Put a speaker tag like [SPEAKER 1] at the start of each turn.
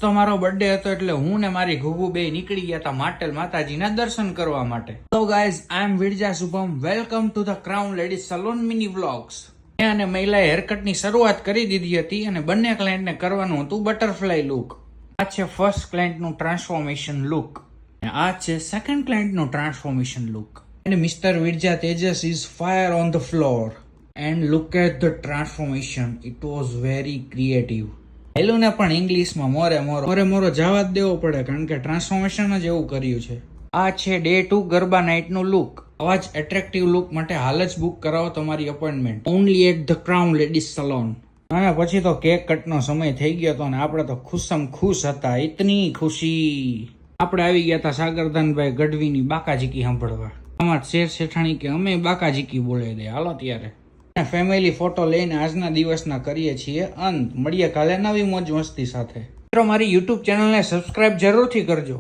[SPEAKER 1] તો મારો બર્થડે હતો એટલે હું ને મારી ઘુઘુ બે નીકળી ગયા હતા માટેલ માતાજીના દર્શન કરવા માટે. તો guys, I am Virja Shubham. Welcome to the crown ladies salon mini vlogs. અને મહિલાએ હેરકટની શરૂઆત કરી દીધી હતી અને બંને ક્લાયન્ટને કરવાનું હતું બટરફ્લાય લુક. આ છે ફર્સ્ટ ક્લાયન્ટનું ટ્રાન્સફોર્મેશન લુક. આ છે સેકન્ડ ક્લાયન્ટનું transformation look. And Mr. Virja Tejas is fire on the floor. And look at the transformation. It was very creative. હેલું ને પણ ઇંગ્લિશમાં મોરે જવા જ દેવો પડે કારણ કે ટ્રાન્સફોર્મેશન જ એવું કર્યું છે. આ છે ડે 2 ગરબા નાઇટનું લુક. આવા જ એટ્રેક્ટિવ લુક માટે હાલ જ બુક કરાવો તમારી appointment only at the crown ladies salon. અને પછી તો કેક કટનો સમય થઈ ગયો હતો અને આપણે તો ખુશ હતા. ઇતની ખુશી. આપણે આવી ગયા હતા સાગરધનભાઈ ગઢવીની બાકાજીકી સાંભળવા. અમાર શેર શેઠાણી કે અમે બાકાજીકી બોલે દે. હાલો ત્યારે ફેમિલી ફોટો લઈને આજના દિવસના કરીએ છીએ અંત. મળીએ કાલે નવી મોજ મસ્તી સાથે. મિત્રો, મારી યુટ્યુબ ચેનલને સબસ્ક્રાઇબ જરૂરથી કરજો.